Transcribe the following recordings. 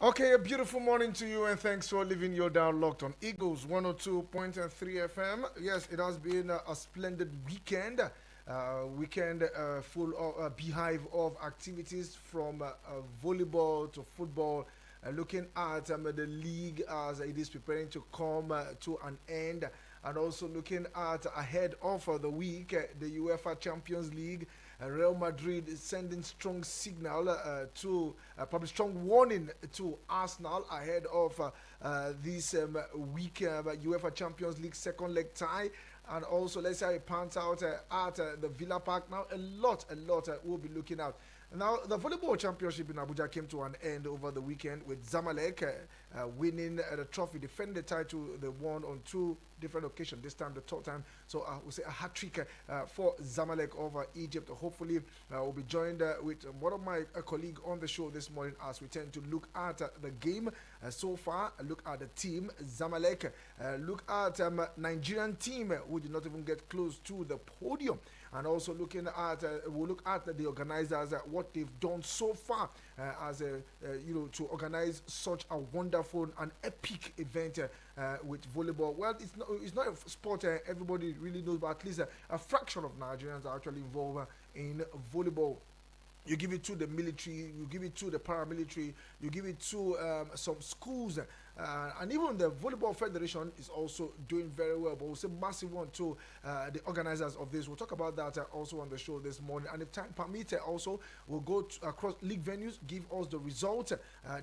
Okay, a beautiful morning to you, and thanks for leaving your down locked on Eagles 102.3 FM. Yes, it has been a splendid weekend. Full of a beehive of activities from volleyball to football. Looking at the league as it is preparing to come to an end, and also looking at ahead of the week, the UEFA Champions League. Real Madrid is sending strong signal probably strong warning to Arsenal ahead of this week UEFA Champions League second leg tie. And also, let's say it pans out at the Villa Park. Now, a lot we'll be looking at. Now, the volleyball championship in Abuja came to an end over the weekend with Zamalek winning the trophy, defending the title they won on two different occasions. This time, the third time. So, we'll say a hat trick for Zamalek over Egypt. Hopefully, we'll be joined with one of my colleagues on the show this morning as we tend to look at the game so far, look at the team, Zamalek, look at Nigerian team who did not even get close to the podium. And also looking at, we'll look at the organizers, what they've done so far to organize such a wonderful and epic event with volleyball. Well, it's not a sport everybody really knows, but at least a fraction of Nigerians are actually involved in volleyball. You give it to the military, you give it to the paramilitary, you give it to some schools, and even the Volleyball Federation is also doing very well. But we'll say massive one to the organizers of this. We'll talk about that also on the show this morning. And if time permits, also we'll go across league venues, give us the result.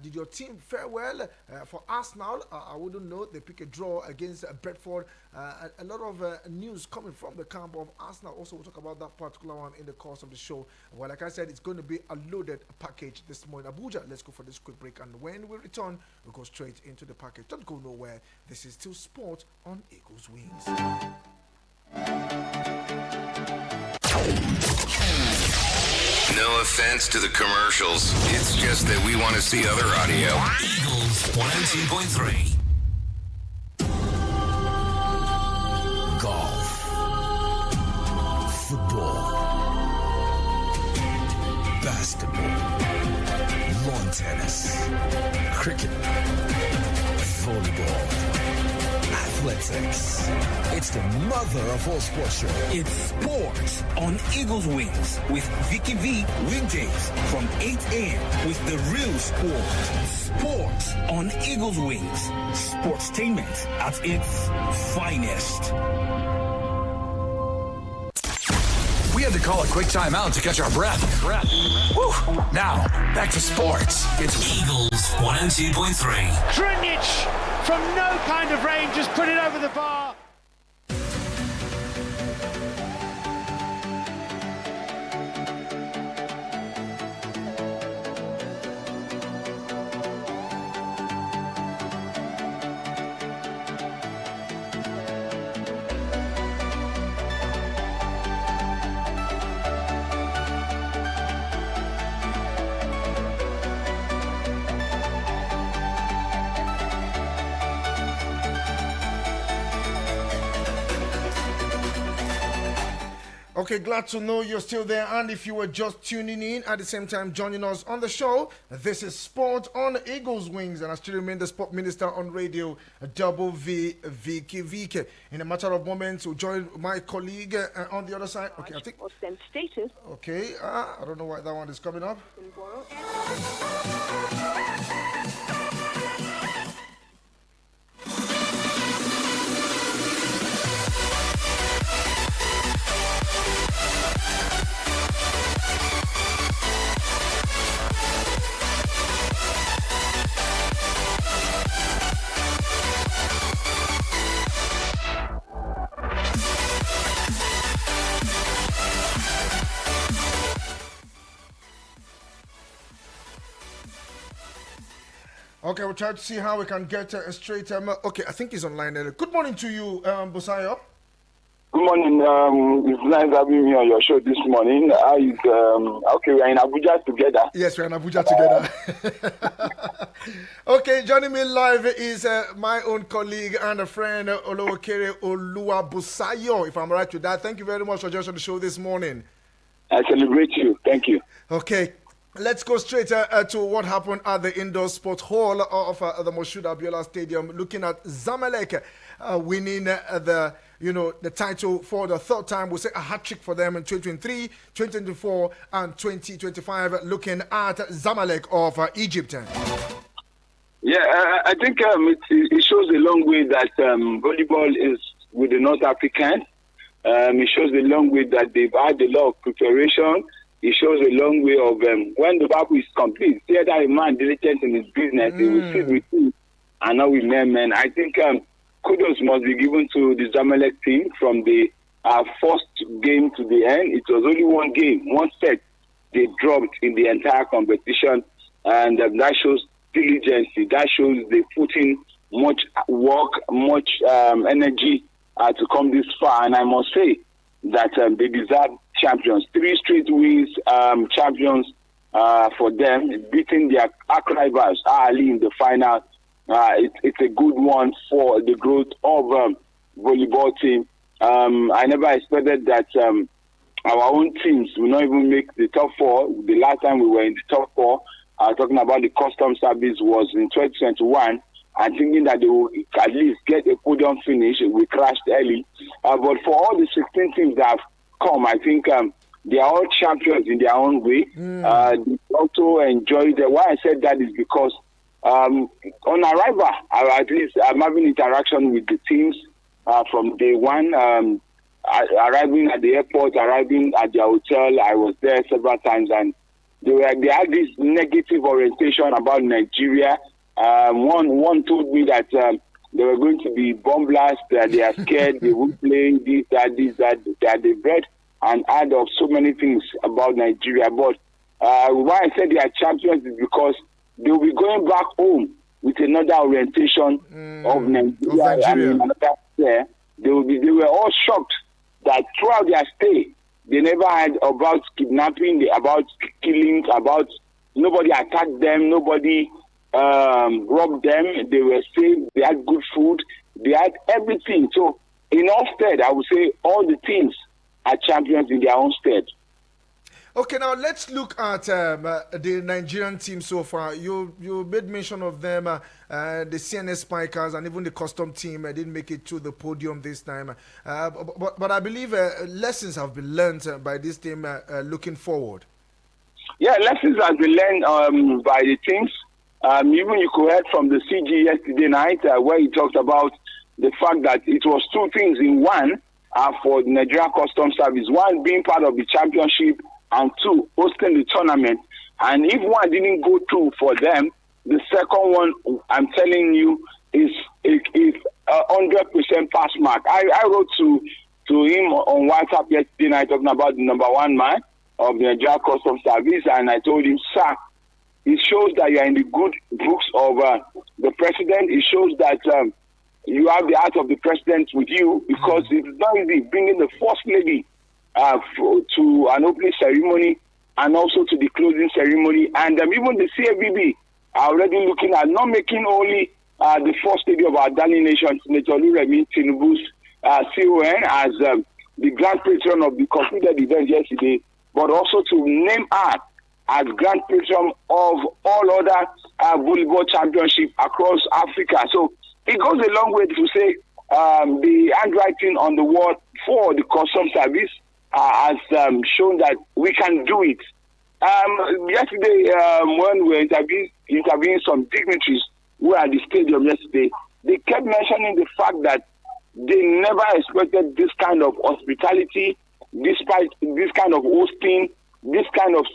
Did your team fare well? For Arsenal, I wouldn't know. They pick a draw against Brentford. A lot of news coming from the camp of Arsenal. Also, we'll talk about that particular one in the course of the show. Well, like I said, it's going to be a loaded package this morning. Abuja, let's go for this quick break. And when we return, we'll go straight into the package. Don't go nowhere. This is still sport on Eagles Wings. No offense to the commercials. It's just that we want to see other audio. Eagles 102.3. Golf. Football. Basketball. Lawn tennis. Cricket. Volleyball. Athletics. It's the mother of all sports show. It's sports on Eagles Wings with Vicky V weekdays from 8 a.m. with the real sport. Sports on Eagles Wings. Sportstainment at its finest. We had to call a quick timeout to catch our breath. Woo. Now, back to sports. It's Eagles 102.3. Trinic from no kind of range, just put it over the bar. Okay, glad to know you're still there. And if you were just tuning in at the same time joining us on the show, this is Sport on Eagles Wings. And I still remain the sport minister on radio, Double V, Vicky Vick. In a matter of moments, we'll join my colleague on the other side. Okay, I think. Status. Okay, I don't know why that one is coming up. Okay, we'll try to see how we can get straight. Okay, I think he's online. Good morning to you, Busayo. Good morning. It's nice having me on your show this morning. Okay, we're in Abuja together. Yes, we're in Abuja together. Okay, joining me live is my own colleague and a friend, Olowokere Oluwabusayo, if I'm right with that. Thank you very much for joining the show this morning. I celebrate you. Thank you. Okay. Let's go straight to what happened at the indoor sports hall of the Moshood Abiola Stadium. Looking at Zamalek winning the title for the third time. We'll say a hat trick for them in 2023, 2024, and 2025. Looking at Zamalek of Egypt. Yeah, I think it shows a long way that volleyball is with the North Africans. It shows a long way that they've had a lot of preparation. It shows a long way of when the Bible is complete. See that a man diligent in his business, he will sit with you and not with men. I think kudos must be given to the Zamalek team from the first game to the end. It was only one game, one set they dropped in the entire competition, and that shows diligence. That shows they put in much work, much energy to come this far. And I must say that they deserve champions. 3 straight wins, champions for them, beating their rivals early in the final. It's a good one for the growth of volleyball team. I never expected that our own teams will not even make the top 4. The last time we were in the top 4, talking about the custom service, was in 2021. I'm thinking that they will at least get a podium finish. We crashed early. But for all the 16 teams that have come, I think they are all champions in their own way. They also enjoyed it. Why I said that is because on arrival, at least I'm having interaction with the teams from day one. Arriving at the airport, arriving at the hotel, I was there several times, and they had this negative orientation about Nigeria. One told me that they were going to be bomb blast, that they are scared, they won't play this, that they've read and heard of so many things about Nigeria. But why I said they are champions is because they will be going back home with another orientation of Nigeria. I mean, they were all shocked that throughout their stay, they never heard about kidnapping, about killings, about nobody attacked them, nobody robbed them. They were safe, they had good food, they had everything. So in all stead, I would say all the teams are champions in their own stead. Okay, now let's look at the Nigerian team so far. You made mention of them, the CNS Spikers and even the custom team didn't make it to the podium this time. But I believe lessons have been learned by this team looking forward. Yeah, lessons have been learned by the teams. Even you could hear from the CG yesterday night where he talked about the fact that it was 2 things in one for the Nigeria Customs Service. One, being part of the championship, and 2, hosting the tournament. And if one didn't go through for them, the second one, I'm telling you, is 100% pass mark. I wrote to him on WhatsApp yesterday night talking about the number 1 man of the Nigeria Customs Service, and I told him, sir, it shows that you are in the good books of the president. It shows that you have the heart of the president with you, because it's not easy bringing the first lady to an opening ceremony and also to the closing ceremony. And even the CABB are already looking at not making only the first lady of our darling nation, Senator Oluremi Tinubu's CON, as the grand patron of the completed event yesterday, but also to name her as grand patron of all other volleyball championships across Africa. So it goes a long way to say the handwriting on the wall for the Customs Service has shown that we can do it. Yesterday, when we were interviewing some dignitaries who were at the stadium yesterday, they kept mentioning the fact that they never expected this kind of hospitality, despite this kind of hosting, this kind of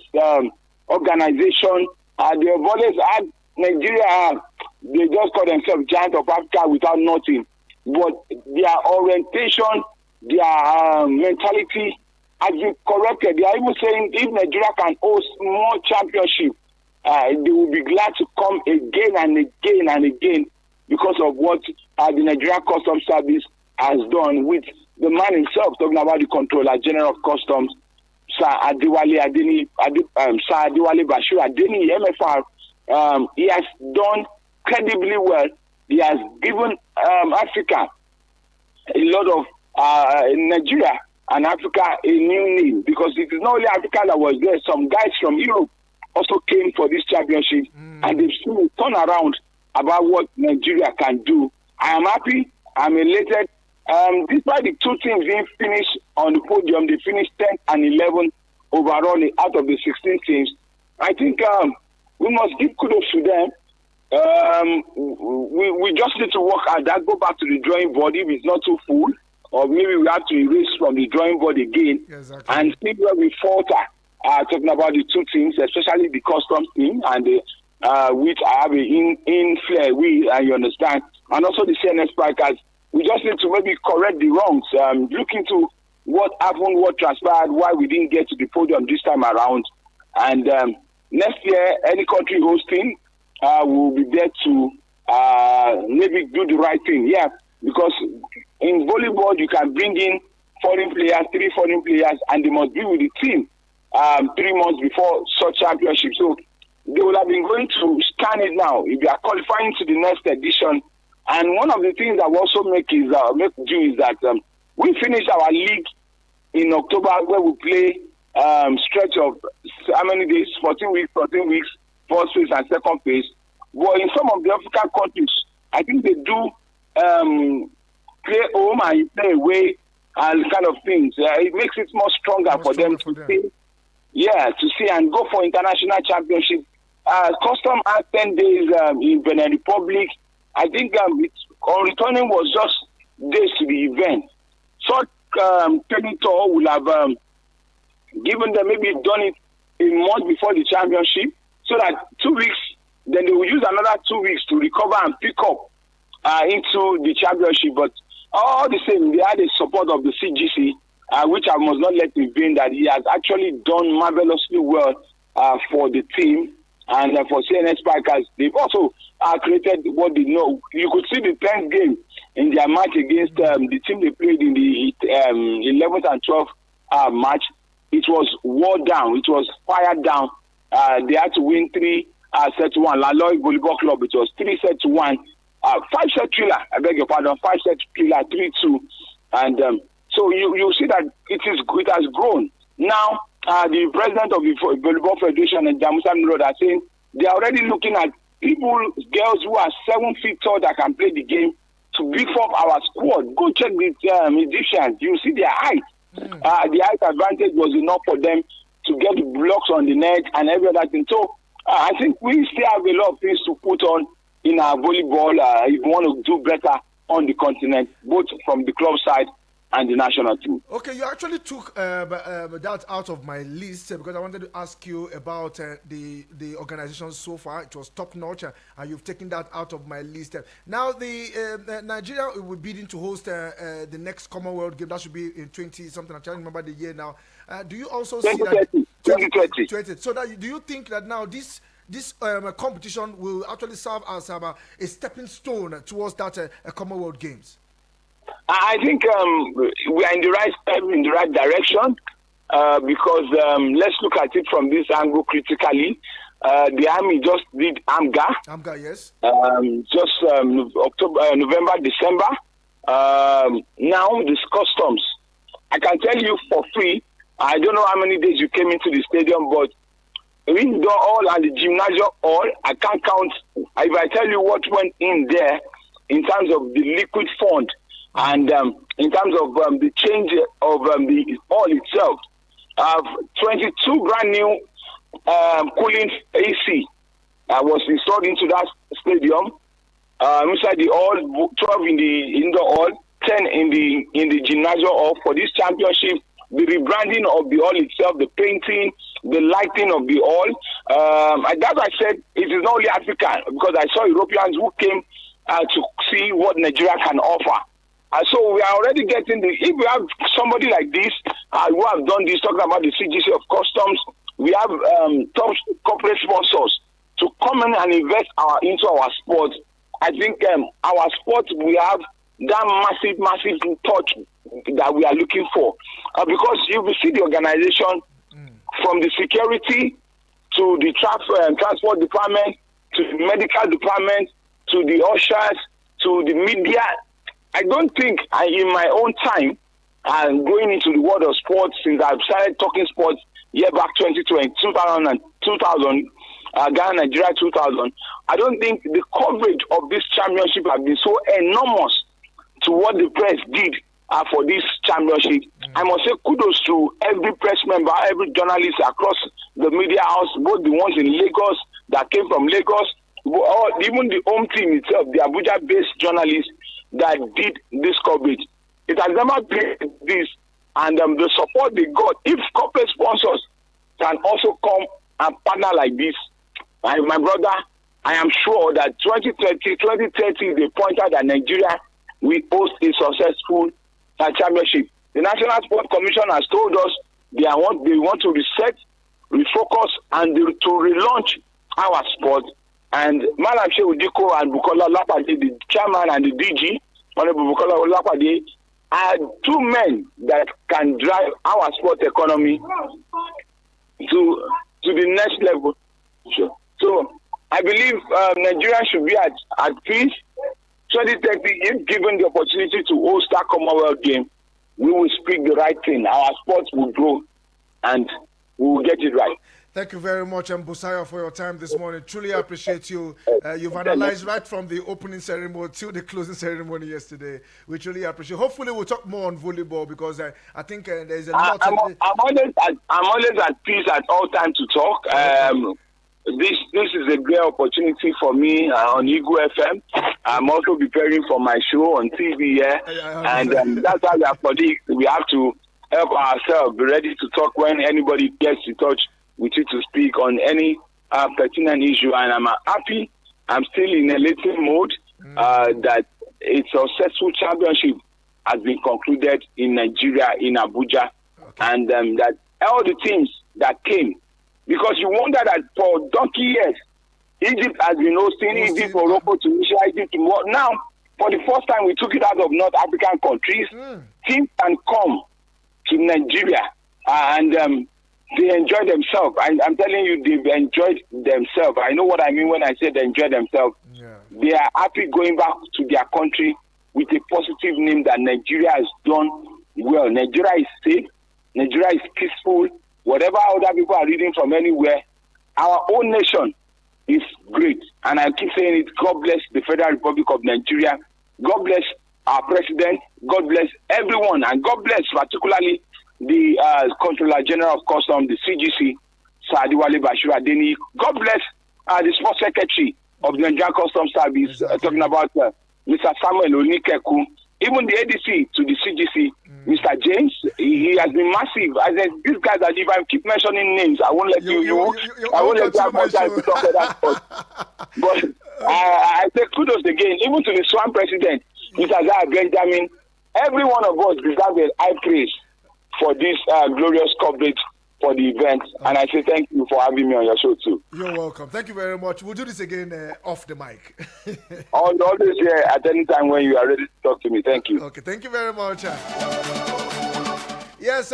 organization. They have always had Nigeria, they just call themselves giant of Africa without nothing. But their orientation, their mentality has been corrected. They are even saying if Nigeria can host more championships, they will be glad to come again and again and again, because of what the Nigeria Customs Service has done with the man himself, talking about the Controller General of Customs, Sir Adewale Bashir Adeni, MFR. He has done incredibly well. He has given Africa a lot of Nigeria and Africa a new name, because it is not only Africa that was there. Some guys from Europe also came for this championship, and they've seen a turnaround about what Nigeria can do. I am happy. I'm elated. Despite the two teams being finished on the podium, they finished 10th and 11th overall out of the 16 teams. I think we must give kudos to them. We just need to work at that, go back to the drawing board if it's not too full, or maybe we have to erase from the drawing board again and see where we falter. Talking about the two teams, especially the customs team and the which I have in flair, you understand, and also the CNS strikers. We just need to maybe correct the wrongs, look into what happened, what transpired, why we didn't get to the podium this time around. And next year, any country hosting will be there to maybe do the right thing. Yeah, because in volleyball, you can bring in three foreign players, and they must be with the team 3 months before such championship. So they will have been going to scan it now. If they are qualifying to the next edition. And one of the things that we also make do is that we finish our league in October, where we play stretch of how many days? 14 weeks, first phase and second phase. But in some of the African countries, I think they do play home and play away and kind of things. It makes it more stronger for them to see. Yeah, to see and go for international championship. Custom had 10 days in Benin Republic. I think on returning was just days to the event. So training tour will have given them, maybe done it a month before the championship, so that 2 weeks, then they will use another 2 weeks to recover and pick up into the championship. But all the same, they had the support of the CGC, which I must not let in vain, that he has actually done marvelously well for the team. And for CNS Spikers, they've also created what they know. You could see the 10th game in their match against the team they played in the 11th and 12th match. It was wore down. It was fired down. They had to win 3 sets to 1. Laloy Volleyball Club, it was 3 sets to 1. 5-set thriller, I beg your pardon, 5-set thriller, 3-2. And so you see that it has grown. Now, the president of the Volleyball Federation and Jamusa Road are saying they are already looking at girls who are 7 feet tall that can play the game to beef up our squad. Go check the Egyptians. You see their height. The height advantage was enough for them to get the blocks on the net and every other thing. So I think we still have a lot of things to put on in our volleyball if we want to do better on the continent, both from the club side and the national team. Okay, you actually took that out of my list because I wanted to ask you about the organization so far. It was top notch, and you've taken that out of my list. Now, the Nigeria will be bidding to host the next Commonwealth game. That should be in 20-something. I can't remember the year now. Do you also see that 2020? So do you think that now this competition will actually serve as a stepping stone towards that Commonwealth Games? I think we are in the right step, in the right direction, because let's look at it from this angle critically. The Army just did AMGA. AMGA, yes. Just November, December. Now this customs. I can tell you for free. I don't know how many days you came into the stadium, but indoor hall and the gymnasium hall, I can't count. If I tell you what went in there in terms of the liquid fund, and in terms of the change of the hall itself, 22 brand new cooling AC was installed into that stadium. Inside the hall, 12 in the indoor hall, 10 in the gymnasium hall for this championship. The rebranding of the hall itself, the painting, the lighting of the hall. And that's why I said it is not only African, because I saw Europeans who came to see what Nigeria can offer. So we are already getting if we have somebody like this who have done this, talking about the CGC of Customs, we have top corporate sponsors to come in and invest into our sport. I think our sport, we have that massive touch that we are looking for. Because if you see the organization from the security to the transport department, to the medical department, to the ushers, to the media, I don't think in my own time and going into the world of sports since I've started talking sports year back 2020, 2000, Ghana, Nigeria 2000. I don't think the coverage of this championship has been so enormous to what the press did for this championship. I must say kudos to every press member, every journalist across the media house, both the ones in Lagos that came from Lagos, or even the home team itself, the Abuja-based journalists that did this coverage. It has never been this, and the support they got. If corporate sponsors can also come and partner like this, my brother, I am sure that 2030 is the point that Nigeria will host a successful championship. The National Sports Commission has told us they want to reset, refocus, and to relaunch our sport. And Malam Shehu Diko and Bukola Olapade, the chairman and the DG, Honorable Bukola Olapade, are two men that can drive our sport economy to the next level. So I believe Nigeria should be at peace. 2030, if given the opportunity to host that Commonwealth game, we will speak the right thing. Our sports will grow and we will get it right. Thank you very much, Busayo, for your time this morning. Truly appreciate you. You've analyzed right from the opening ceremony to the closing ceremony yesterday. We truly appreciate. Hopefully, we'll talk more on volleyball because I think there's a lot. I'm always at peace at all times to talk. This is a great opportunity for me on Eagle FM. I'm also preparing for my show on TV here, and that's how we are colleagues. We have to help ourselves be ready to talk when anybody gets in touch with you to speak on any pertinent issue. And I'm happy. I'm still in a little mode that a successful championship has been concluded in Nigeria, in Abuja, and that all the teams that came. Because you wonder that for donkey years, Egypt has been hosting Egypt, Morocco, Tunisia, Egypt. Now, for the first time, we took it out of North African countries. Teams can come to Nigeria and they enjoy themselves. I'm telling you, they've enjoyed themselves. I know what I mean when I say they enjoy themselves. Yeah. They are happy going back to their country with a positive name that Nigeria has done well. Nigeria is safe. Nigeria is peaceful. Whatever other people are reading from anywhere, our own nation is great. And I keep saying it, God bless the Federal Republic of Nigeria. God bless our president. God bless everyone. And God bless particularly the Controller General of Customs, the CGC, Sir Adewale Bashir Adeni. God bless the Sports Secretary of the Nigerian Customs Service, talking about Mr. Samuel Onikeku. Even the ADC to the CGC, Mr. James, he has been massive. I said, these guys, that if I keep mentioning names, I won't let I won't let you have more time to talk about that. But I say kudos again, even to the Swan president, Mr. Zaya Benjamin. Every one of us deserves a high praise for this glorious coverage for the event. And I say thank you for having me on your show too. You're welcome. Thank you very much. We'll do this again off the mic. Always here at any time when you are ready to talk to me. Thank you. Okay, thank you very much. Yes,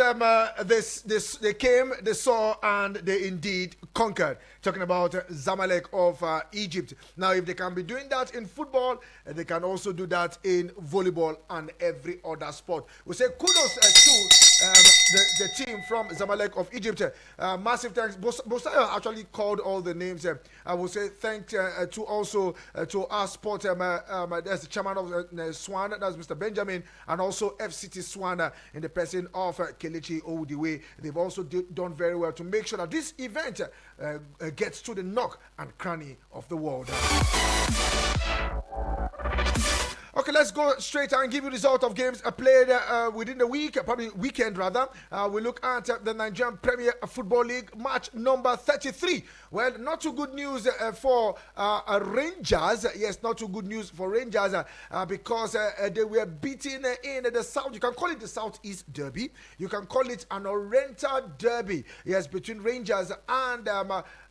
they came, they saw, and they indeed conquered. Talking about Zamalek of Egypt. Now, if they can be doing that in football, they can also do that in volleyball and every other sport. We say kudos to the team from Zamalek of Egypt. Massive thanks. Bosayo actually called all the names. I will say thanks to also to our sport. There's the chairman of Swan, that's Mr. Benjamin, and also FCT Swan in the person of Kelechi Odiwe. They've also done very well to make sure that this event gets to the nook and cranny of the world. Okay, let's go straight and give you the result of games played within the week, probably weekend rather. We look at the Nigerian Premier Football League match number 33. Well, not too good news for Rangers. Yes, not too good news for Rangers because they were beaten in the South. You can call it the Southeast Derby. You can call it an Oriental Derby. Yes, between Rangers and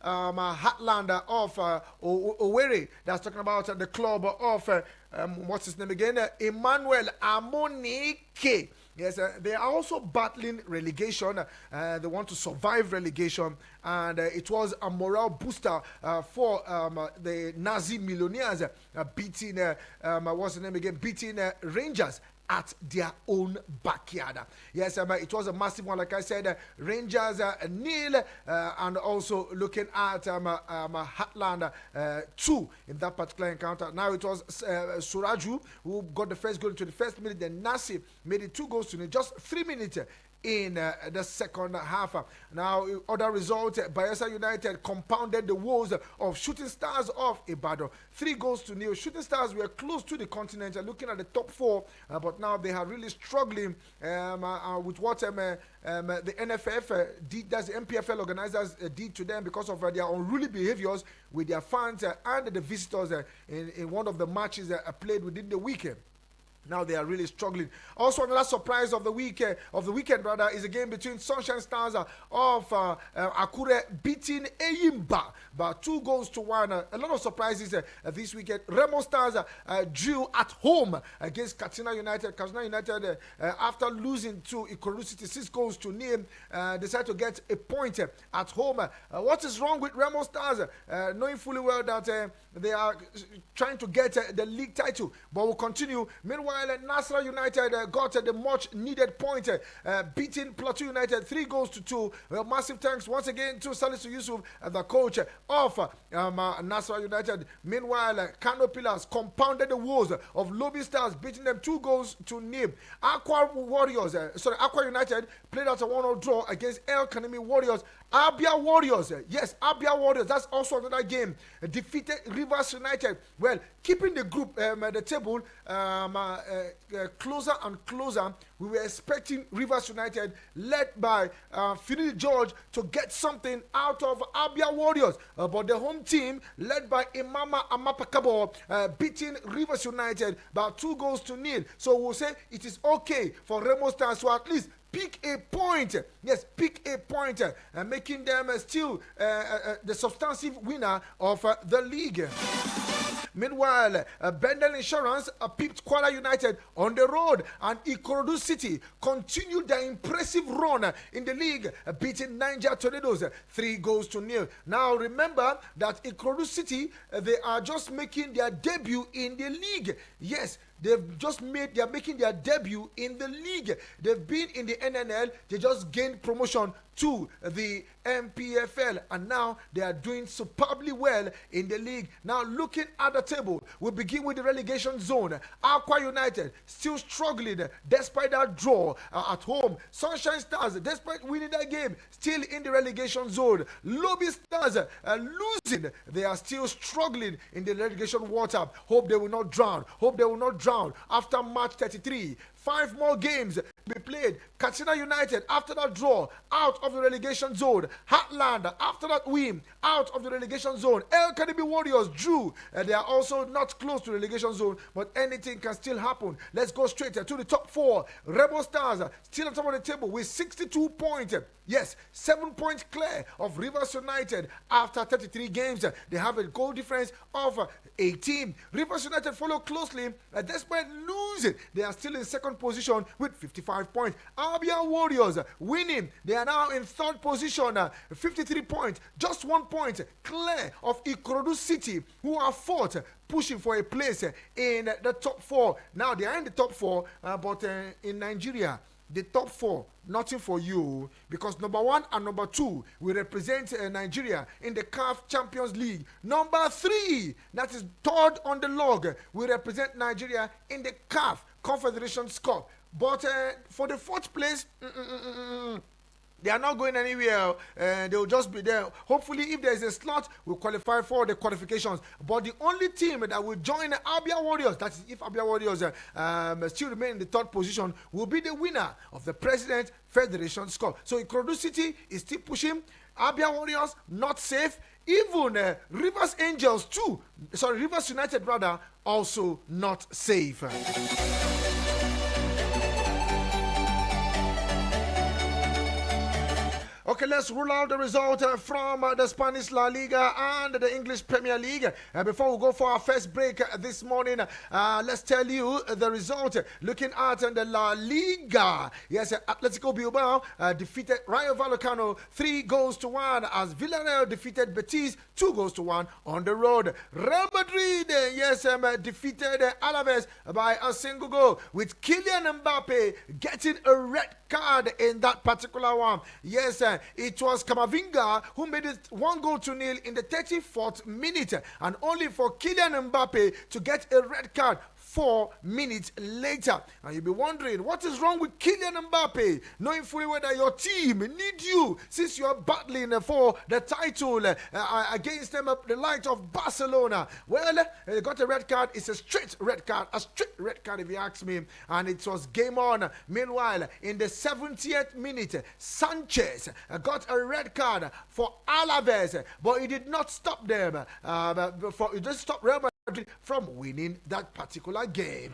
Heartland of Owerri. That's talking about the club of what's his name again? Emmanuel Amonike. Yes, they are also battling relegation. They want to survive relegation, and it was a morale booster for the Nazi Millionaires beating what's the name again? Beating Rangers at their own backyard. Yes, it was a massive one. Like I said, Rangers nil, and also looking at Heartland 2 in that particular encounter. Now it was Suraju who got the first goal into the first minute. Then Nasi made it 2 goals to nil, just 3 minutes in the second half. Now, other results, Bayelsa United compounded the woes of Shooting Stars of Ibadan. 3 goals to nil. Shooting Stars were close to the continent, looking at the top 4, but now they are really struggling with what the NFF did, that's the MPFL organizers did to them because of their unruly behaviors with their fans and the visitors in one of the matches played within the weekend. Now they are really struggling. Also, another surprise of the weekend, is a game between Sunshine Stars of Akure beating Eyimba by 2 goals to 1. A lot of surprises this weekend. Remo Stars drew at home against Katsina United. Katsina United, after losing to Ikorodu City 6 goals to nil, decided to get a point at home. What is wrong with Remo Stars? Knowing fully well that they are trying to get the league title, but will continue. Meanwhile, Nasra United got the much needed point, beating Plateau United 3 goals to 2. Massive thanks once again to Salisu Yusuf, the coach of Nasra United. Meanwhile, Kano Pillars compounded the woes of Lobby Stars, beating them 2 goals to nil. Aqua United played out a 1-0 draw against El Kanemi Warriors. Abia Warriors, yes, Abia Warriors, that's also another game, defeated Rivers United. Well, keeping the group, the table closer and closer. We were expecting Rivers United, led by Finidi George, to get something out of Abia Warriors, but the home team, led by Imama Amapakabo, beating Rivers United by 2 goals to nil. So we'll say it is okay for Remo Stars to at least pick a point. Yes, pick a point, making them still the substantive winner of the league. Meanwhile, Bendel Insurance pipped Kuala United on the road, and Ikorodu City continued their impressive run in the league, beating Niger Tornadoes 3 goals to nil. Now remember that Ikorodu City, they are just making their debut in the league. Yes, they are making their debut in the league. They've been in the NNL. They just gained promotion to the MPFL, and now they are doing superbly well in the league. Now looking at the table, we begin with the relegation zone. Aqua United still struggling despite that draw at home. Sunshine Stars, despite winning that game, still in the relegation zone. Lobby Stars losing. They are still struggling in the relegation water. Hope they will not drown. After March 33. 5 more games to be played. Katsina United, after that draw, out of the relegation zone. Heartland, after that win, out of the relegation zone. El Kanemi Warriors drew. They are also not close to the relegation zone, but anything can still happen. Let's go straight to the top 4. Rebel Stars still on top of the table with 62 points. Yes, 7 points clear of Rivers United after 33 games. They have a goal difference of 18. Rivers United follow closely. Despite losing, they are still in second position with 55 points. Abia Warriors winning. They are now in third position, 53 points. Just 1 point clear of Ikorodu City, who are fourth, pushing for a place in the top 4. Now they are in the top 4, but in Nigeria, the top 4, nothing for you, because number 1 and number 2 will represent Nigeria in the CAF Champions League. Number 3, that is third on the log, will represent Nigeria in the CAF Confederation Cup. But for the 4th place, they are not going anywhere. They will just be there. Hopefully, if there is a slot, we'll qualify for the qualifications. But the only team that will join Abia Warriors, that is if Abia Warriors still remain in the 3rd position, will be the winner of the President Federation Cup. So Ikorodu City is still pushing. Abia Warriors not safe. Even Rivers Angels too. Sorry, Rivers United rather, also not safe. Okay, let's rule out the result from the Spanish La Liga and the English Premier League. Before we go for our first break this morning, let's tell you the result. Looking at the La Liga. Yes, Atletico Bilbao defeated Rayo Vallecano 3-1 as Villarreal defeated Betis 2-1 on the road. Real Madrid, yes, defeated Alaves by a single goal, with Kylian Mbappe getting a red card in that particular one. Yes, it was Camavinga who made it 1-0 in the 34th minute, and only for Kylian Mbappe to get a red card 4 minutes later. And you'll be wondering, what is wrong with Kylian Mbappe, knowing fully well that your team need you since you are battling for the title against them, the likes of Barcelona. Well, they got a red card. It's a straight red card if you ask me, and it was game on. Meanwhile, in the 70th minute, Sanchez got a red card for Alaves, but it did not stop them. It just stopped Real Madrid from winning that particular game.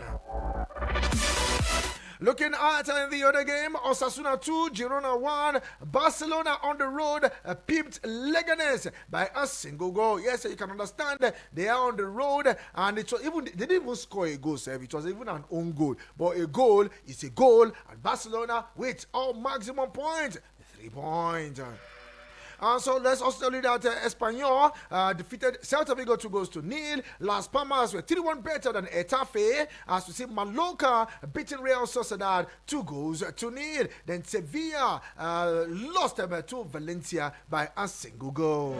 Looking at the other game, Osasuna 2, Girona 1. Barcelona on the road pipped Leganes by a single goal. Yes, you can understand they are on the road, and it was even they didn't even score a goal, sir. It was even an own goal. But a goal is a goal, and Barcelona with all maximum points, 3 points. So let's also tell you that Espanyol defeated Celta Vigo 2-0. Las Palmas were 3-1 better than Etafe, as we see Mallorca beating Real Sociedad 2-0. Then Sevilla lost them to Valencia by a single goal.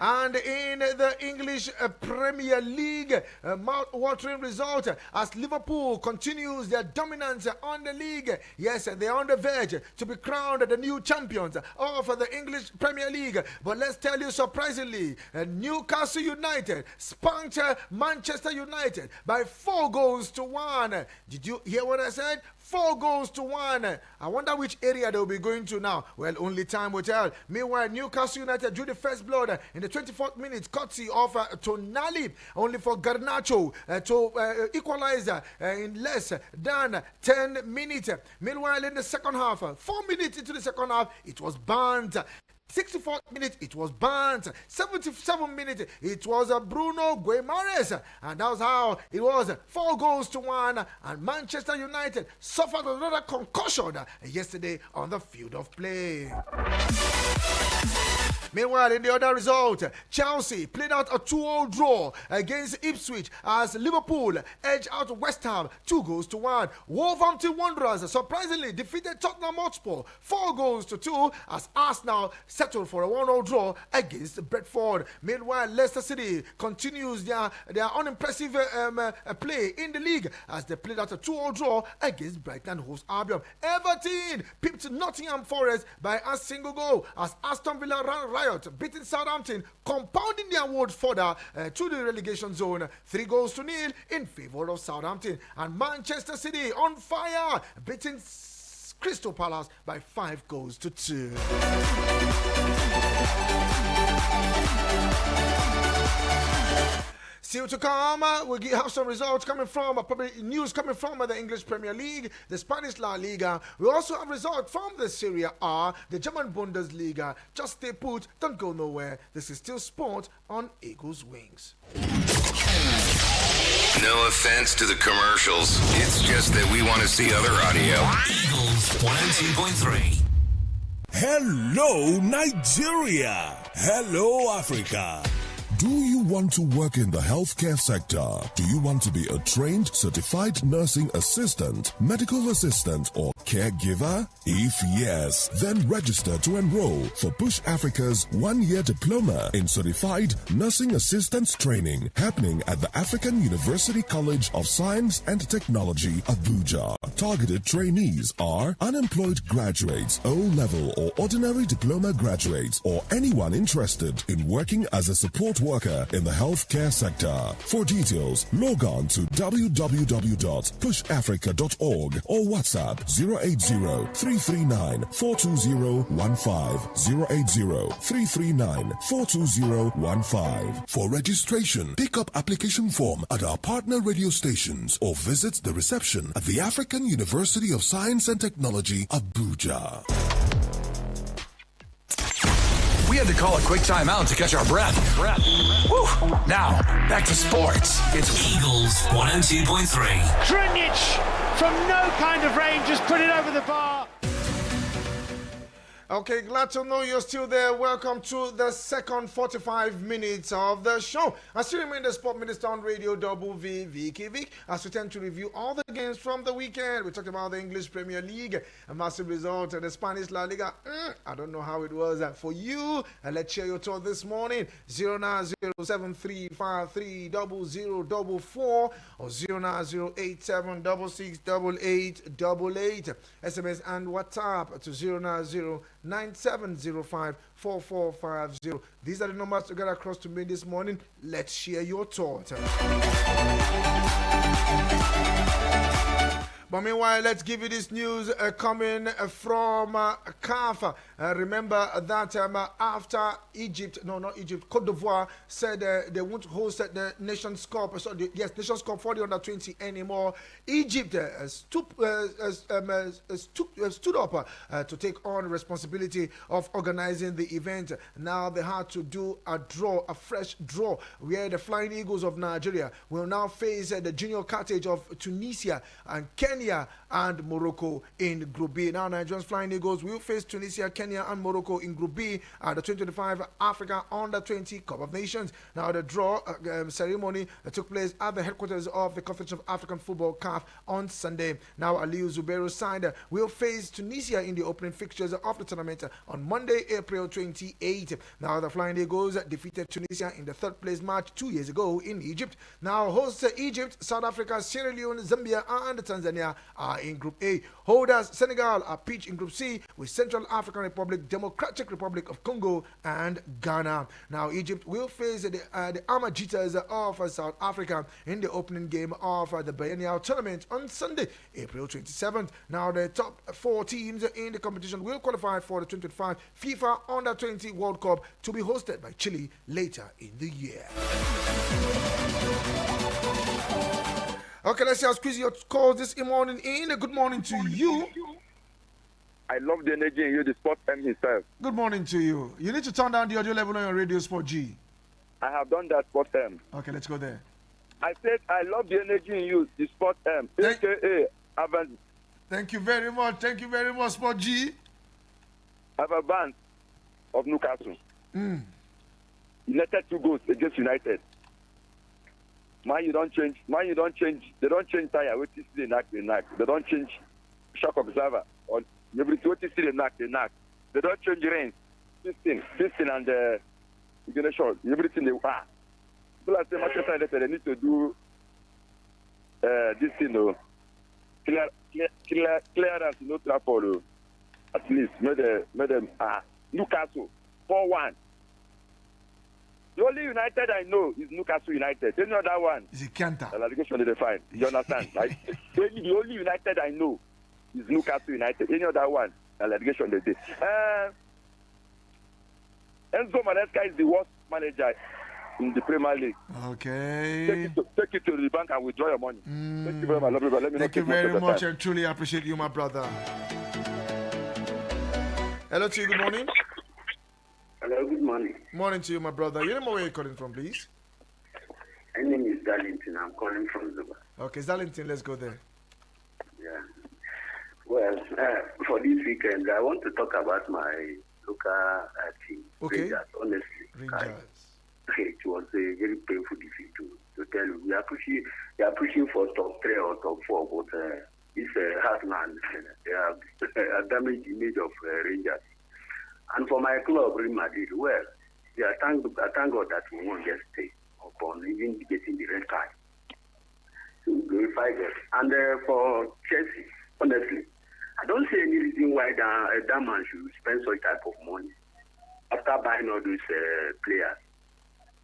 And in the English Premier League, mouth-watering result as Liverpool continues their dominance on the league. Yes, they are on the verge to be crowned the new champions of the English Premier League. But let's tell you, surprisingly, Newcastle United spanked Manchester United by 4-1. Did you hear what I said? 4-1. I wonder which area they'll be going to now. Well, only time will tell. Meanwhile, Newcastle United drew the first blood in the 24th minute, courtesy of Tonali, only for Garnacho to equalize in less than 10 minutes. Meanwhile, in the second half, 4 minutes into the second half, it was burnt. 64th minute, it was burnt. 77 minutes, it was Bruno Guimaraes. And that was how it was. 4-1. And Manchester United suffered another concussion yesterday on the field of play. Meanwhile, in the other result, Chelsea played out a 2-2 draw against Ipswich as Liverpool edged out West Ham 2-1. Wolverhampton Wanderers surprisingly defeated Tottenham Hotspur 4-2 as Arsenal settled for a 1-0 draw against Brentford. Meanwhile, Leicester City continues their unimpressive play in the league as they played out a 2-2 draw against Brighton and Hove Albion. Everton pipped Nottingham Forest by a single goal as Aston Villa ran riot, beating Southampton, compounding their woes further to the relegation zone 3-0 in favour of Southampton. And Manchester City on fire, beating Crystal Palace by 5-2. Still to come, we'll have some results coming from, probably news coming from the English Premier League, the Spanish La Liga. We also have results from the Serie A, the German Bundesliga. Just stay put, don't go nowhere. This is still sport on Eagles Wings. No offense to the commercials. It's just that we want to see other audio. Eagles 102.3. Hello, Nigeria. Hello, Africa. Do you want to work in the healthcare sector? Do you want to be a trained, certified nursing assistant, medical assistant, or caregiver? If yes, then register to enroll for Push Africa's one-year diploma in certified nursing assistance training happening at the African University College of Science and Technology, Abuja. Targeted trainees are unemployed graduates, O-level or ordinary diploma graduates, or anyone interested in working as a support worker worker in the healthcare sector. For details, log on to www.pushafrica.org or WhatsApp 080-339-42015, 080-339-42015. For registration, pick up application form at our partner radio stations or visit the reception at the African University of Science and Technology, Abuja. We had to call a quick timeout to catch our breath. Woo. Now, back to sports. It's Eagles 102.3. Krunic from no kind of range just put it over the bar. Okay, glad to know you're still there. Welcome to the second 45 minutes of the show. I still remain the Sport Minister on Radio Vicky Vick as we tend to review all the games from the weekend. We talked about the English Premier League, a massive result, and the Spanish La Liga. I don't know how it was for you. Let's share your thought this morning. 09073530044 or 09087668888. SMS and WhatsApp to 09097054450. These are the numbers to get across to me this morning. Let's share your thoughts. But meanwhile, let's give you this news coming from CAF. Remember that after Côte d'Ivoire said they won't host the Nations Cup. Nations Cup for the under-20 anymore. Egypt stood up to take on responsibility of organizing the event. Now they had to do a fresh draw, where the Flying Eagles of Nigeria will now face the Junior Carthage of Tunisia and Kenya and Morocco in Group B. Now, Nigeria's Flying Eagles will face Tunisia, Kenya, and Morocco in Group B at the 2025 Africa Under-20 Cup of Nations. Now, the draw ceremony took place at the headquarters of the Confederation of African Football (CAF) on Sunday. Now, Aliou Zubeiru's side will face Tunisia in the opening fixtures of the tournament on Monday, April 28. Now, the Flying Eagles defeated Tunisia in the third-place match 2 years ago in Egypt. Now, hosts Egypt, South Africa, Sierra Leone, Zambia, and Tanzania are in Group A. Holders Senegal are pitched in Group C with Central African Republic, Democratic Republic of Congo, and Ghana. Now, Egypt will face the Amajitas of South Africa in the opening game of the biennial tournament on Sunday, April 27th. Now, the top 4 teams in the competition will qualify for the 2025 FIFA Under-20 World Cup to be hosted by Chile later in the year. Okay, let's see how squeezy your calls this morning in. Good morning to you. I love the energy in you, the Sport M himself. Good morning to you. You need to turn down the audio level on your radio, Sport G. I have done that, Sport M. Okay, let's go there. I said I love the energy in you, the Sport M. AKA Avance. Thank you very much. Thank you very much, Sport G. Have a band of Newcastle. United 2 goals against United. Man, you don't change. They don't change tire. What you see, they knock. They don't change shock absorber. Or everything. What you see, they knock. They don't change rain. Piston and ignition. Everything they are. People are saying Manchester United, they need to do this thing, clearance, no travel. At least, made them Newcastle 4-1. The only United I know is Newcastle United. Any other one is it Kanta? The allegation they define. You understand? Right? The only United I know is Newcastle United. Any other one, the allegation they did. Enzo Maresca is the worst manager in the Premier League. Okay. Take it to the bank and withdraw your money. Thank you very much. Let me Thank you very much. I truly appreciate you, my brother. Hello to you. Good morning. Hello, good morning. Morning to you, my brother. You know where you're calling from, please? My name is Darlington. I'm calling from Zuba. Okay, Darlington, let's go there. Yeah. Well, for this weekend, I want to talk about my local team. Okay. Rangers, honestly. Rangers. It was a very painful defeat to tell you. We are pushing for top 3 or top 4, but it's Hartman. They have a damaged image of Rangers. And for my club, Real Madrid, well, I thank God that we won't get stay upon even getting the red card. So we glorify them. And for Chelsea, honestly, I don't see any reason why that man should spend such type of money after buying all those players.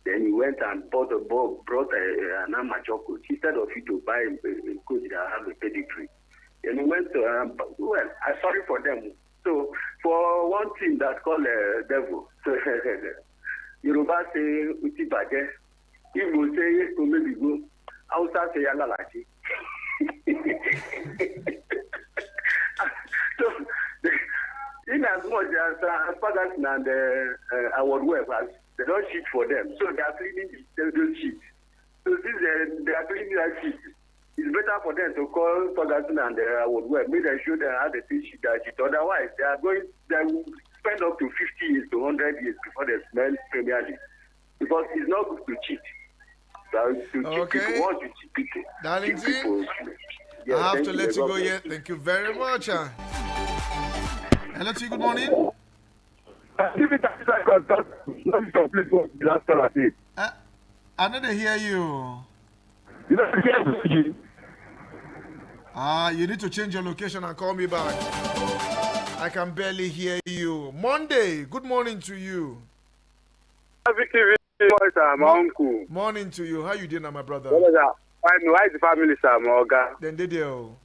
Then he went and brought an amateur coach instead of you to buy a coach that have a pedigree. And he went to, well, I'm sorry for them. So, for one team that's called Devil, so Yoruba say, Uti Baje, if you say, to maybe go, Hausa say, Yalalachi. So, in as much as Ferguson and our web, they don't cheat for them. So, they are cleaning, they don't cheat. So, since they are cleaning that cheat, it's better for them to call Ferguson and Web. Make them show them how they teach that shit. Otherwise, they will spend up to 50 years to 100 years before they smell Premier League. Because it's not good to cheat. So to cheat people, once you cheat people. Darlington, yeah, I have to let you go yet. Thank you very much. Hello to you, good morning. I didn't hear you. You need to change your location and call me back. I can barely hear you. Monday, good morning to you. Vicky, my uncle. Morning to you. How you doing, my brother? Why is the family, sir, Morga? Then did you?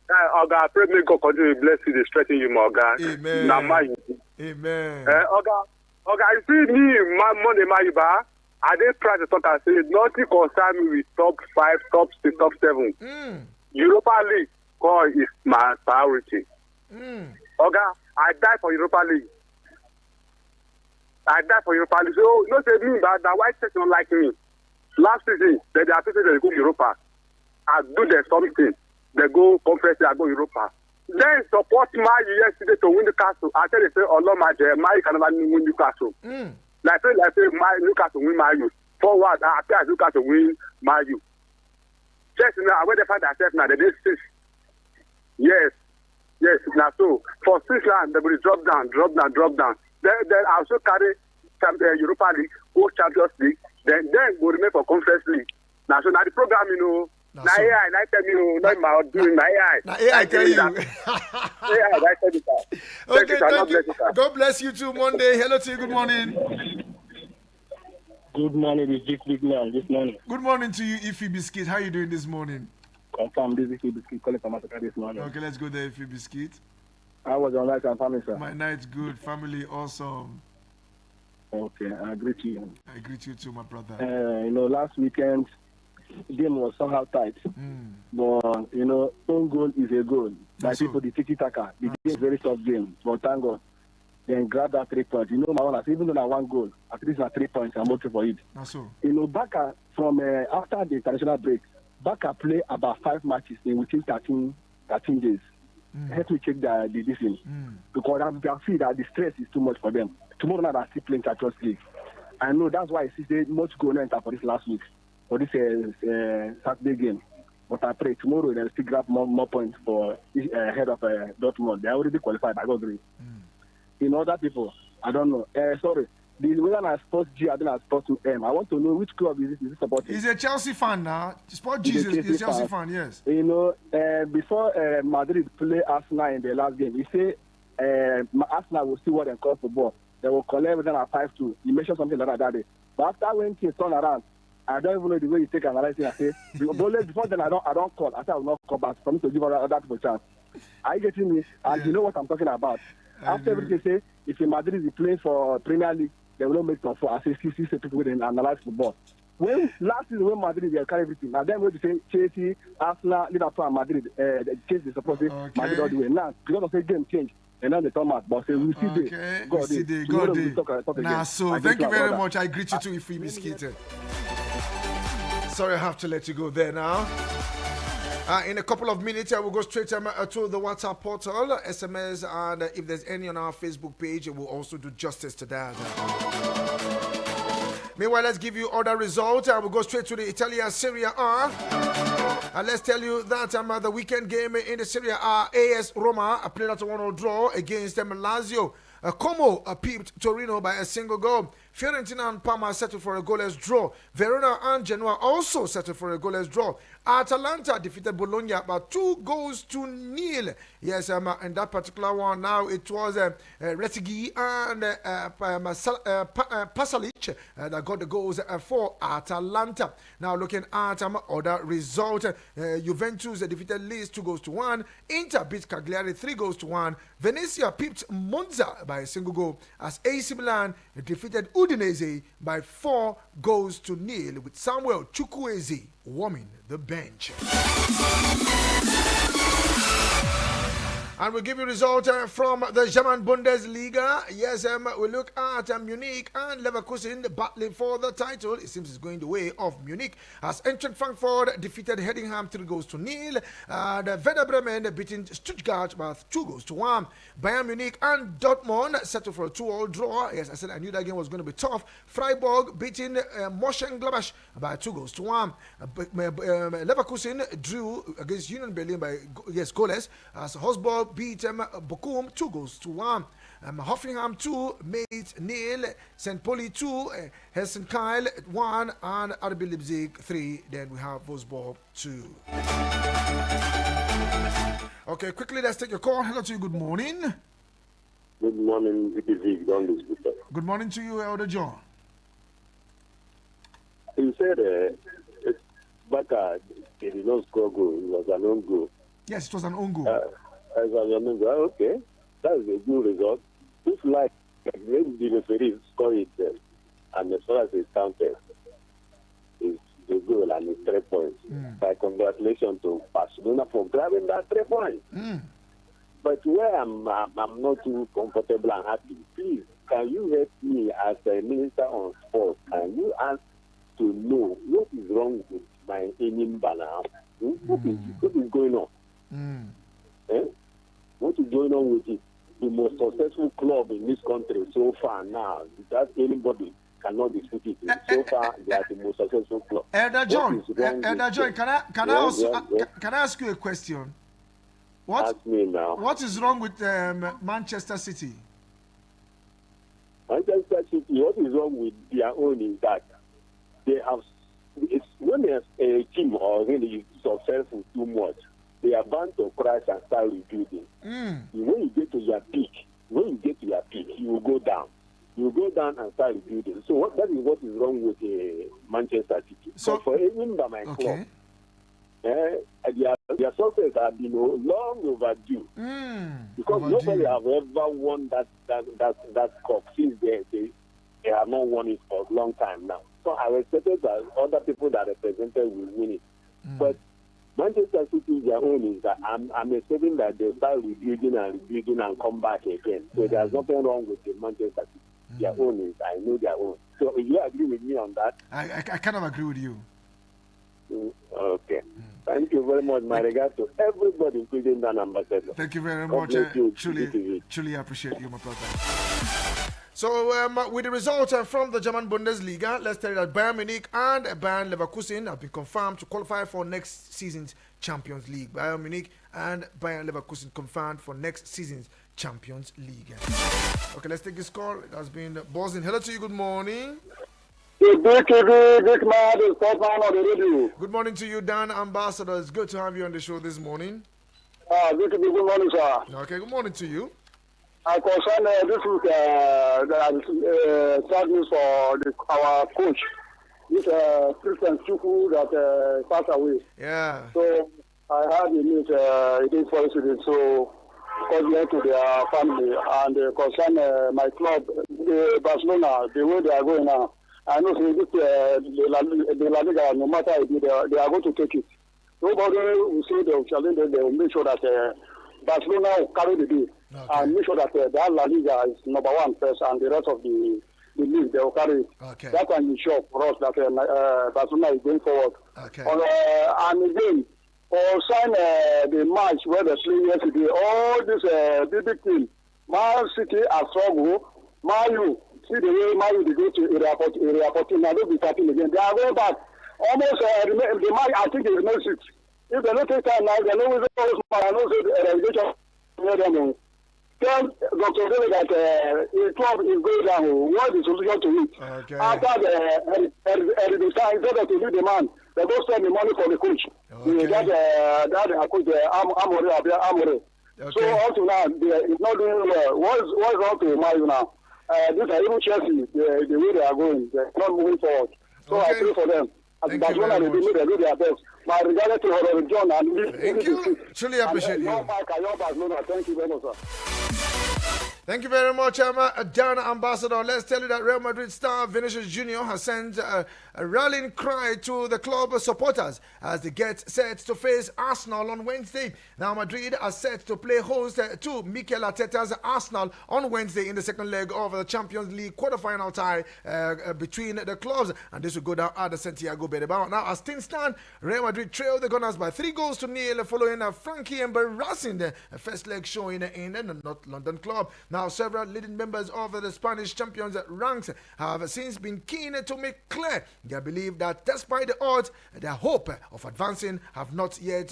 Oga, I pray may God continue to bless you, to strengthen you, Morga. Amen. Amen. Oga, you see me, Monday, Mayuba. I did try to talk and say nothing concern me with top 5, top 6, top 7. Europa League call is my priority. Oga, I die for Europa League. So not say me that why section don't like me. Last season, they are saying they go Europa. I do the something. They go conference, I go Europa. Then support my yesterday to win the castle. I tell you say my can never win Newcastle. Like my Newcastle win my youth. Forward, I appear Newcastle win my youth. Just now, when they find themselves now, they did 6. Yes, now so for 6 land they will drop down. Then I also carry Europa League, go Champions League. Then go remain for Conference League. Now so now the program, now AI, like tell me, not my doing AI. Now AI tell you. AI, like tell you. Okay, thank you. God bless you too. Monday. Hello to you. Good morning. Good morning, this is Big Man. This morning. Good morning to you, Ify Biscuit. How are you doing this morning? Confirm this Ify Biscuit calling from Africa this morning. Okay, let's go there, Ify Biscuit. How was your night and family, sir? My night's good. Family awesome. Okay, I greet you. I greet you too, my brother. Last weekend, the game was somehow tight. But, own goal is a goal. Like people, the tiki-taka. The game is a very tough game. But thank God. Then grab that 3 points. My honor, even though I 1 goal, at least at 3 points, I'm okay for it. That's so. Baka, from after the international break, Baka play about 5 matches within 13 days. Let me check this thing. Because I can see that the stress is too much for them. Tomorrow night, I still playing Champions League. I know that's why I see they much goal enter for this last week, for this Saturday game. But I pray tomorrow they'll still grab more points for head of Dortmund. They already qualified, I agree. Other people, I don't know. Sorry. Whether I Sports G, I don't know Sports M. I want to know which club is it supporting. He's a Chelsea fan now. Sport G is a Chelsea fan, yes. Before Madrid play Arsenal in the last game, he say Arsenal will see what they call for ball. They will collect everything at 5-2. He mentioned something like that day. But after when things turn around, I don't even know the way you take analysis and say, before then I don't call. I say I will not call back for me to give other people a chance. Are you getting me? And you know what I'm talking about. After everything say, if Madrid is playing for Premier League, they will not make top 4. I say, see people will analyze football. When last season when Madrid they carry everything, now then we say Chelsea, Arsenal, Liverpool, and Madrid, Chelsea supposed to Madrid all the way. Now because of the game change, and now they come out, but say we see the God. Nah, so thank you very much. I greet you too, Ify Biscuit. Sorry, I have to let you go there now. In a couple of minutes, I will go straight to the WhatsApp portal, SMS, and if there's any on our Facebook page, we'll also do justice to that. Meanwhile, let's give you other results. I will go straight to the Italian Serie A. And let's tell you that the weekend game in the Serie A, AS Roma played out a 1-0 draw against Lazio. Como peeped Torino by a single goal. Fiorentina and Parma settled for a goalless draw. Verona and Genoa also settled for a goalless draw. Atalanta defeated Bologna by 2-0. Yes, in that particular one, now it was Retigui and Pasalic that got the goals for Atalanta. Now looking at other results, Juventus defeated Leeds 2-1. Inter beat Cagliari 3-1. Venezia pipped Monza by a single goal as AC Milan defeated Udinese by 4-0 with Samuel Chukwueze warming the bench. And we'll give you results from the German Bundesliga. Yes, we look at Munich and Leverkusen battling for the title. It seems it's going the way of Munich as Eintracht Frankfurt defeated Heidenheim 3-0. The Werder Bremen beating Stuttgart by 2-1. Bayern Munich and Dortmund settled for a 2-2 draw. Yes, I said I knew that game was going to be tough. Freiburg beating Mönchengladbach by 2-1. Leverkusen drew against Union Berlin by goalless as Hosborg beat Bochum 2-1. Hoffenheim 2, Mainz 0, St. Pauli 2, Hessen Kiel 1, and RB Leipzig 3. Then we have Wolfsburg 2. Okay, quickly let's take your call. Hello to you. Good morning. Good morning, Vicky. Good morning to you, Elder John. You said Baka did not score goal. It was an own goal. Yes, it was an own goal. As I remember, okay, that is a good result. If like maybe the referee score it, and as far as it's counted, it's the goal and it's 3 points. So congratulations to Barcelona for grabbing that 3 points. But where I'm not too comfortable and happy, please, can you help me as a minister on sports? Can you ask to know what is wrong with my Enyimba now? What is going on? What is going on with it? The most successful club in this country so far now, that anybody cannot dispute it. So far, they are the most successful club. Elder John, can I ask you a question? Ask me now. What is wrong with Manchester City? Manchester City, what is wrong with their own is that they have, when a team or really successful too much, they are bound to crash and start rebuilding. When you get to your peak, you will go down. You will go down and start rebuilding. So that is what is wrong with Manchester City. So for even by my club, their success have been long overdue. Because nobody have ever won that cup since they have not won it for a long time now. So I expected that other people that represented will win it. But Manchester City, their own is that I'm expecting that they'll start rebuilding and come back again. So there's nothing wrong with the Manchester City. Their own is, I know their own. So if you agree with me on that? I kind of agree with you. Okay. Thank you very much. My regards to everybody, including the ambassador. Thank you very much. Truly appreciate you, my brother. So, with the results from the German Bundesliga, let's tell you that Bayern Munich and Bayern Leverkusen have been confirmed to qualify for next season's Champions League. Bayern Munich and Bayern Leverkusen confirmed for next season's Champions League. Okay, let's take this call. It has been buzzing. Hello to you. Good morning. Good morning to you, Dan Ambassador. It's good to have you on the show this morning. Good morning, sir. Okay, good morning to you. I concern this week sad news for our coach, this Christian Chukwu that passed away. Yeah. So I had the news, it is for incident, so congratulations to their family and concern my club, the Barcelona, the way they are going now. I know the La Liga, no matter how they are going to take it. Nobody will say they will challenge them, they will make sure that Barcelona will carry the day. Okay. And make sure that that La Liga is number one first, and the rest of the league they will carry it. Okay. That can be sure for us that Barcelona is going forward. Okay. And again, for sign the match where they play yesterday, all this big team, Man City are struggle. Man U, see the way Man U they go to area 14, now they'll be starting again. They are going back. Almost the match, I think it remains 6. If they don't take time now, they know always I know the relegation. tell Dr. David that his club is going down. What is the solution to it? Okay. After the time, instead of to leave the man, they go spend the money for the coach. Okay. That coach, Amore. Okay. So up to now, it's not doing well. What's wrong to Man now? These are even Chelsea, the way they are going, they're not moving forward. So I pray for them. As Barcelona, they do their best. But regardless to Honorable John and thank you. Truly appreciate you. Thank you very much, sir. Thank you very much, Dan Ambassador. Let's tell you that Real Madrid star Vinicius Jr. has sent a rallying cry to the club supporters as they get set to face Arsenal on Wednesday. Now, Madrid are set to play host to Mikel Arteta's Arsenal on Wednesday in the second leg of the Champions League quarter-final tie between the clubs, and this will go down at the Santiago Bernabeu. Now, as things stand, Real Madrid trailed the Gunners by 3-0 following a Frankie embarrassing first leg showing in the North London club. Now, several leading members of the Spanish champions' ranks have since been keen to make clear their belief that despite the odds, their hope of advancing have not yet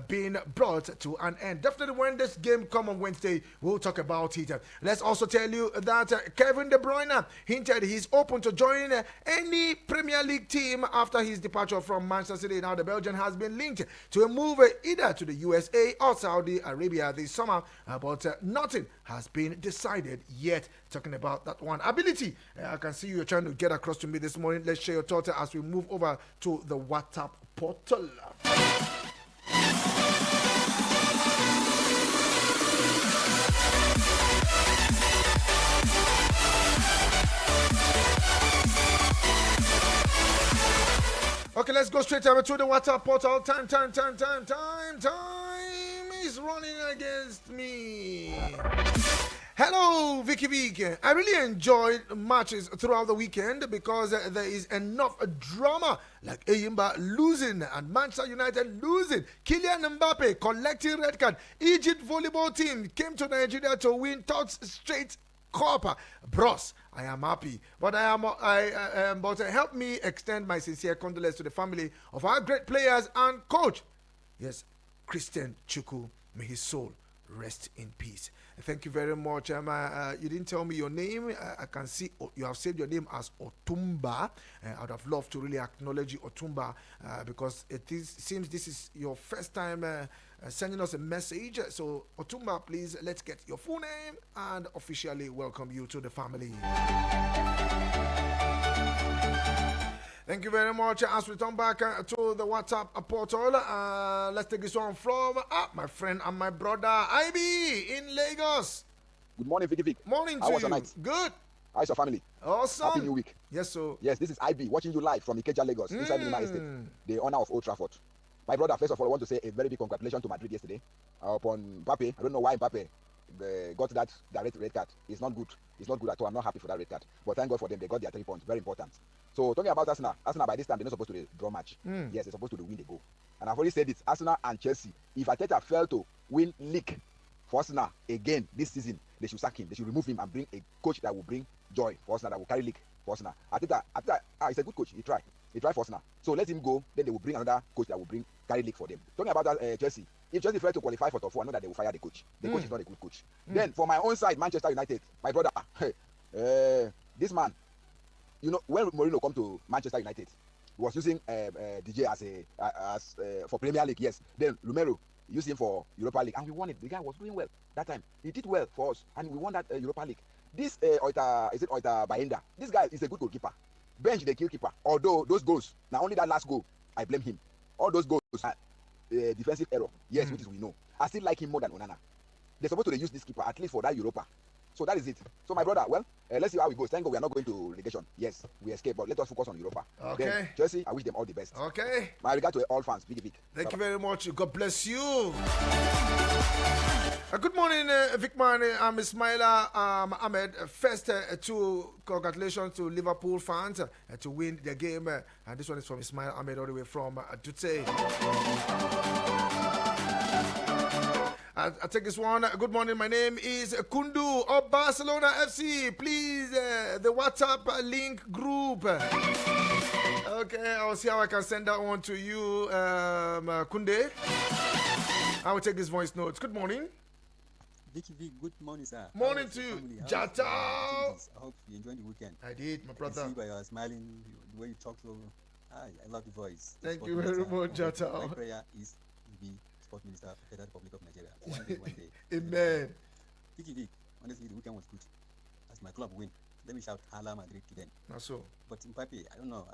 been brought to an end. Definitely when this game comes on Wednesday, we'll talk about it. Let's also tell you that Kevin De Bruyne hinted he's open to join any Premier League team after his departure from Manchester City. Now, the Belgian has been linked to a move either to the USA or Saudi Arabia this summer, but nothing has been decided yet. Talking about that one ability, I can see you're trying to get across to me this morning. Let's share your thoughts as we move over to the WhatsApp portal. Okay, let's go straight over to the WhatsApp portal. Time is running against me. Hello, Vicky Vick. I really enjoyed matches throughout the weekend because there is enough drama, like Eyimba losing and Manchester United losing. Kylian Mbappe collecting red card. Egypt volleyball team came to Nigeria to win third straight Copa. Bros, I am happy, but but help me extend my sincere condolences to the family of our great players and coach. Yes, Christian Chukwu, may his soul rest in peace. Thank you very much. You didn't tell me your name. I can see you have saved your name as Otumba. I would have loved to really acknowledge you, Otumba, because seems this is your first time sending us a message. So, Otumba, please, let's get your full name and officially welcome you to the family. Thank you very much. As we turn back to the WhatsApp portal, let's take this one from my friend and my brother, IB in Lagos. Good morning, Vicky Vick. Morning to How was you. your night? Good. How's your family? Awesome. Happy New Week. Yes, sir. Yes, this is IB watching you live from Ikeja, Lagos, inside Minima Estate, the owner of Old Trafford. My brother, first of all, I want to say a very big congratulations to Madrid yesterday upon Mbappe. I don't know why Mbappe got that direct red card. It's not good. It's not good at all. I'm not happy for that red card. But thank God for them. They got their 3 points. Very important. So talking about Arsenal by this time they're not supposed to draw match. Yes, they're supposed to win the goal. And I've already said it. Arsenal and Chelsea. If Arteta failed to win league for Arsenal again this season, they should sack him. They should remove him and bring a coach that will bring joy for Arsenal, that will carry league for Arsenal. Arteta, he's a good coach. He tried for Arsenal. So let him go. Then they will bring another coach that will bring carry league for them. Talking about Chelsea. If Chelsea failed to qualify for top 4, I know that they will fire the coach. The coach is not a good coach. Then for my own side, Manchester United, my brother, this man, you know, when Mourinho come to Manchester United, he was using DJ as for Premier League, yes. Then Romero used him for Europa League, and we won it. The guy was doing well that time. He did well for us, and we won that Europa League. This Oita Bayenda? This guy is a good goalkeeper. Bench the goalkeeper. Although those goals, now only that last goal, I blame him. All those goals are defensive error. Yes, which is we know. I still like him more than Onana. They're supposed to use this keeper at least for that Europa. So that is it. So my brother, well, let's see how it goes. Thank God we are not going to relegation. Yes, we escaped, but let us focus on Europa. Okay. Then, Chelsea, I wish them all the best. Okay. My regard to all fans. Big. Thank you very much. God bless you. Good morning, Vickman. I'm Ismaila Ahmed. First, congratulations to Liverpool fans to win the game. And this one is from Ismail Ahmed all the way from Dutse. I take this one. Good morning. My name is Kundu of Barcelona FC. Please, the WhatsApp link group. Okay, I'll see how I can send that one to you, Kunde. I will take this voice notes. Good morning. Vicky, good morning, sir. Morning to you, Jata. I hope you enjoyed the weekend. I did, my brother. I see by your smiling, the way you talk so. I love the voice. Thank you very much, Jata. My prayer is to be Sport Minister of the Federal Republic of Nigeria. One day. Amen. Vicky, honestly, the weekend was good. As my club win, let me shout Hala Madrid to them. Not so. But Mbappe, I don't know.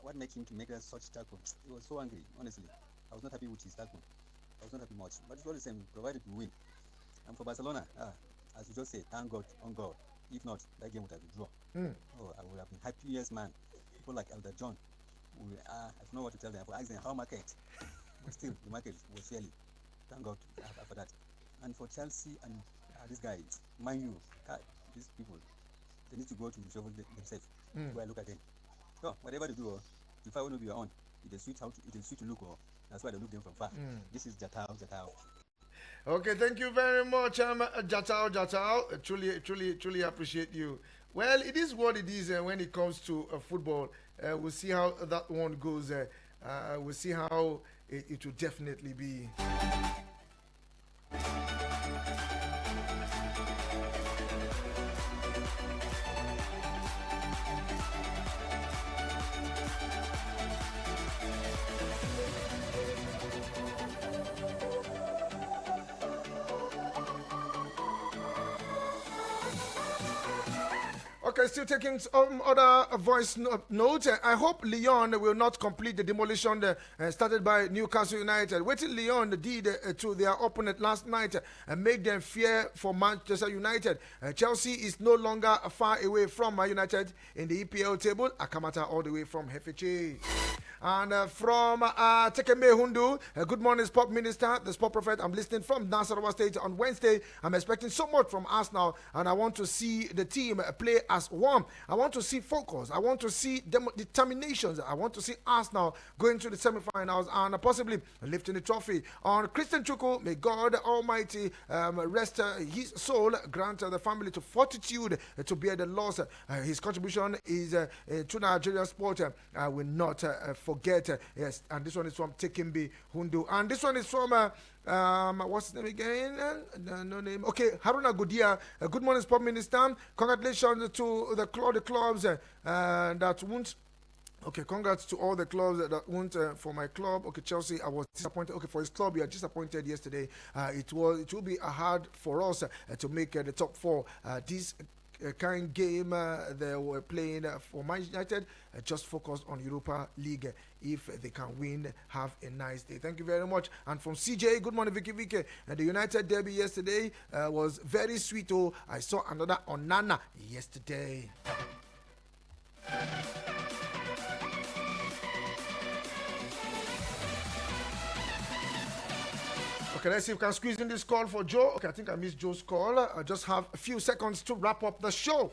What made him to make such tackle? He was so angry, honestly. I was not happy with his tackle. I was not happy much. But it's all the same, provided we win. And for Barcelona, as you just said, thank God, on God. If not, that game would have been drawn. Oh, I would have been happiest man. People like Elder John, I don't know what to tell them. I asked them how market. But still, the market was fairly. Thank God for that. And for Chelsea and this guy, Man U, these people, they need to go to shovel themselves. Where I look at them. So, whatever they do, if I want to be on, it is sweet to look. That's why they look them from far. This is Jatao. Okay, thank you very much, Jatao. Truly appreciate you. Well, it is what it is when it comes to football. We'll see how that one goes. We'll see how it will definitely be. Okay, still taking some other voice notes. I hope Lyon will not complete the demolition started by Newcastle United. What Lyon did to their opponent last night and make them fear for Manchester United. Chelsea is no longer far away from Man United in the EPL table. Akamata all the way from Hefeche. And from Tekembe Hundu, good morning, Sport Minister, the Sport Prophet. I'm listening from Nasarawa State on Wednesday. I'm expecting so much from Arsenal, and I want to see the team play as one. I want to see focus. I want to see determinations. I want to see Arsenal going to the semi-finals and possibly lifting the trophy. On Christian Chukwu, may God Almighty rest his soul, grant the family to fortitude to bear the loss. His contribution is to Nigerian sport. I will not forget. Yes, and this one is from Tekimbi Hundu. And this one is from, what's his name again? No name. Okay, Haruna Gudia. Good morning, Sport Minister. Congratulations to the clubs that won't. Okay, congrats to all the clubs that went for my club. Okay, Chelsea, I was disappointed. Okay, for his club, you are disappointed yesterday. It will be hard for us to make the top four. This kind game they were playing for Man United, just focused on Europa League. If they can win, have a nice day. Thank you very much. And from CJ, good morning, Vicky. The United derby yesterday was very sweet. Oh, I saw another Onana yesterday. Okay, let's see if we can squeeze in this call for Joe. Okay, I think I missed Joe's call. I just have a few seconds to wrap up the show.